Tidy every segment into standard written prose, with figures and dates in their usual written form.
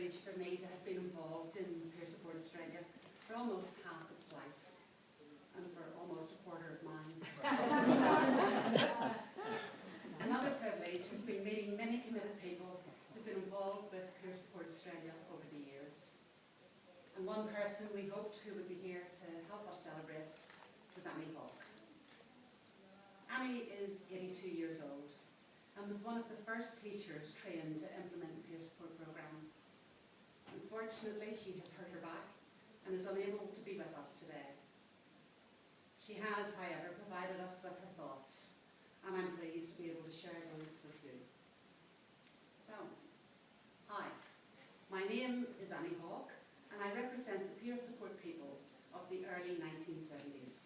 privilege for me to have been involved in Peer Support Australia for almost half its life, and for almost a quarter of mine. Another privilege has been meeting many committed people who've been involved with Peer Support Australia over the years. And one person we hoped who would be here to help us celebrate was Hawke. Annie is 82 years old and was one of the first teachers trained to implement the Peer Support Programme. Unfortunately, she has hurt her back and is unable to be with us today. She has, however, provided us with her thoughts, and I'm pleased to be able to share those with you. So, hi, my name is Hawke, and I represent the peer support people of the early 1970s.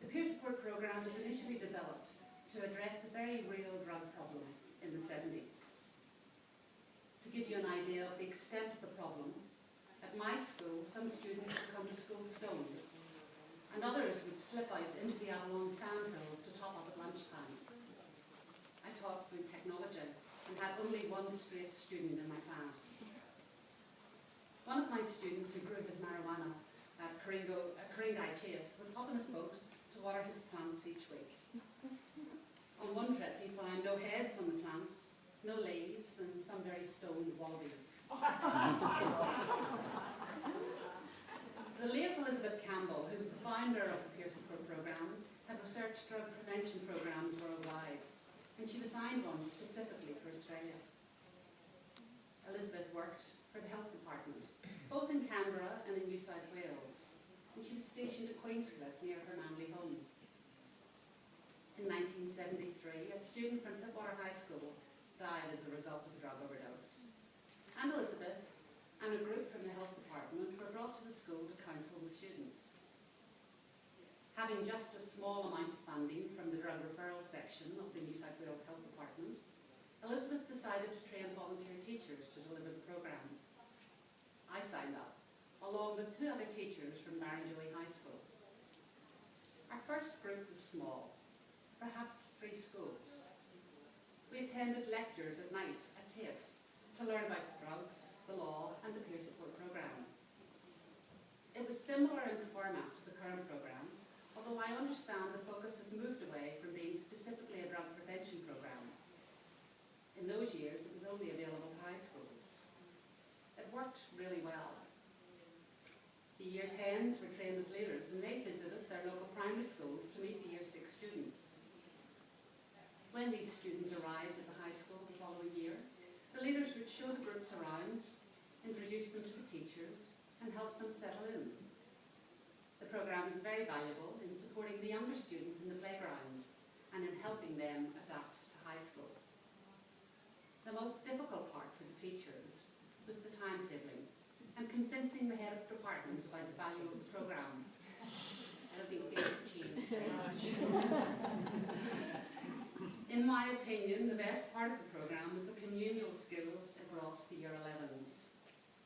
The Peer Support Programme was initially developed to address a very real drug problem in the 70s. To give you an idea of the extent of the problem, at my school, some students would come to school stoned, and others would slip out into the Avalon sandhills to top up at lunchtime. I taught food technology and had only one straight student in my class. One of my students who grew his marijuana at Coringai Chase would hop in his boat to water his plants each week. On one trip he found no heads on the plants, no leaves, and some very stoned wallabies. The late Elizabeth Campbell, who was the founder of the Peer Support Programme, had researched drug prevention programmes worldwide, and she designed one specifically for Australia. Elizabeth worked for the Health Department, both in Canberra and in New South Wales, and she was stationed at Queenscliff near her Manly home. In 1973, a student from Pittwater High School died as a result of a drug overdose, and Elizabeth and a group from the Health Department were brought to the school to counsel the students. Having just a small amount of funding from the drug referral section of the New South Wales Health Department, Elizabeth decided to train volunteer teachers to deliver the programme. I signed up, along with 2 other teachers from Barrenjoey High School. Our first group was small, perhaps 3 schools. We attended lectures at night at TAFE to learn about drugs, the law, and the Peer Support Programme. It was similar in format to the current programme, although I understand the focus has moved away from being specifically a drug prevention programme. In those years, it was only available to high schools. It worked really well. The Year 10s were trained as leaders, and they visited their local primary schools to meet the Year 6 students. When these students arrived at the high school the following year, the leaders would show the groups around, introduce them to the teachers, and help them settle in. The programme is very valuable in supporting the younger students in the playground and in helping them adapt to high school. The most difficult part for the teachers was the timetabling and convincing the head of departments about the value of the programme. That'll be a big change. In my opinion, the best part of the programme was the communal skills it brought to the Year 11s.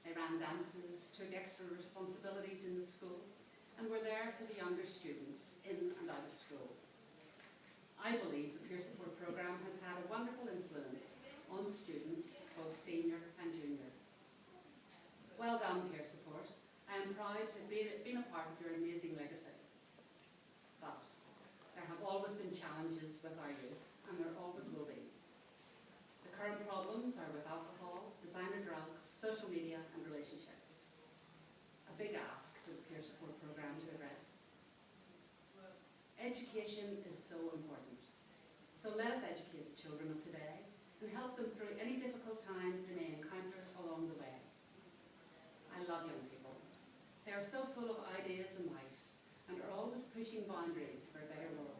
They ran dances, took extra responsibilities in the school, and were there for the younger students in and out of school. I believe the Peer Support Programme has had a wonderful influence on students, both senior and junior. Well done, Peer Support. I am proud to have been a part of your amazing legacy. But there have always been challenges with our youth, and there always will be. The current problems are with alcohol, designer drugs, social media, and relationships. A big ask for the Peer Support Programme to address. Education is so important. So let us educate the children of today and help them through any difficult times they may encounter along the way. I love young people. They are so full of ideas in life and are always pushing boundaries for a better world.